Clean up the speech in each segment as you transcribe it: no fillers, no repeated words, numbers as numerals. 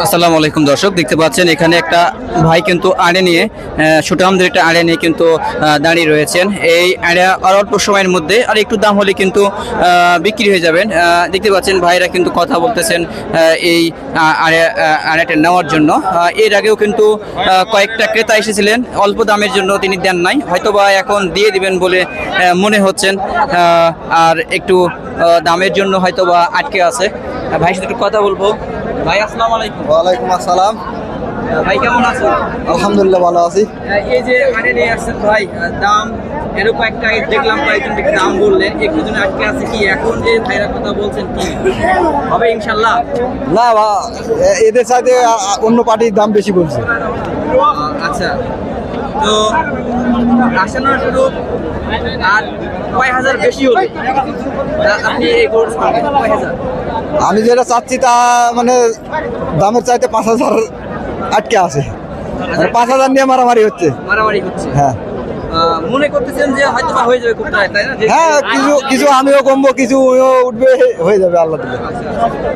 আসসালামু আলাইকুম দর্শক, দেখতে পাচ্ছেন এখানে একটা ভাই কিন্তু আড়ে নিয়ে সুঠামদের একটা আড়ে নিয়ে কিন্তু দাঁড়িয়ে রয়েছেন। এই আড়া আর অল্প সময়ের মধ্যে আর একটু দাম হলে কিন্তু বিক্রি হয়ে যাবেন। দেখতে পাচ্ছেন ভাইরা কিন্তু কথা বলতেছেন এই আড়াটা নেওয়ার জন্য। এর আগেও কিন্তু কয়েকটা ক্রেতা এসেছিলেন, অল্প দামের জন্য তিনি দেন নাই, হয়তোবা এখন দিয়ে দিবেন বলে মনে হচ্ছেন, আর একটু দামের জন্য হয়তোবা আটকে আছে। ভাইয়ের সাথে একটু কথা বলবো। ভাই আসসালামু আলাইকুম। ওয়ালাইকুম আসসালাম। ভাই কেমন আছেন? আলহামদুলিল্লাহ ভালো আছি। এই যে আড়ে নিয়ে আসছেন ভাই, দাম এরকম একটা দেখলাম কয়েকজন দাম বললেন, একটু জন আটকে আছে কি? এখন যে ভাইরা কথা বলছেন কি হবে ইনশাল্লাহ? না এদের সাথে অন্য পার্টির দাম বেশি বলছে। আচ্ছা, তো আসানোর শুরু আর কয় হাজার বেশি হলে আপনি এই গরু ছাড়বেন? কয় হাজার? আমি যেটা চাচ্ছি তা মানে দামের চাইতে 5,000 আটকে আছে, 5,000 নিয়ে মারামারি হচ্ছে। মারামারি হচ্ছে? হ্যাঁ। মনে করতেছেন যে হয়তো বা হয়ে যাবে খুব তাই না? হ্যাঁ, কিছু আমিও কমবো, কিছু উঠবে, হয়ে যাবে আল্লাহ দিলে।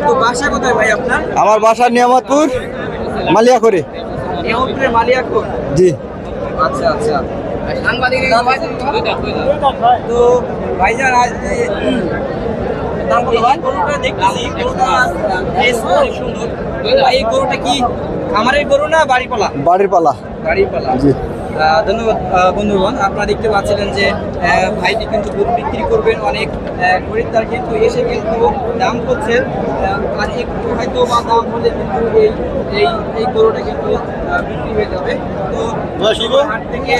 তো বাসা কোথায় ভাই আপনার? আমার বাসা নিয়ামতপুর, মালিয়াখড়ি। নিয়ামতপুরের মালিয়াখড়? জি। আচ্ছা আচ্ছা। তো ভাইজান আজ গরুটা দেখতেছি, গরুটা বেশ অনেক সুন্দর। এই গরুটা কি খামারের গরু না বাড়িপালা? বাড়ির পালা। বাড়িপালা। জি। ধন্যবাদ বন্ধুগণ, আপনারা দেখতে পাচ্ছিলেন যে ভাইটি কিন্তু গরু বিক্রি করবেন, অনেক খরিদ্দার কিন্তু এসে কিন্তু দাম করছেন, আর একটু হয়তো বা দাম হলে কিন্তু এই গরুটা কিন্তু বিক্রি হয়ে যাবে। তো হাট থেকে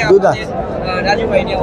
রাজু ভাই নিয়ে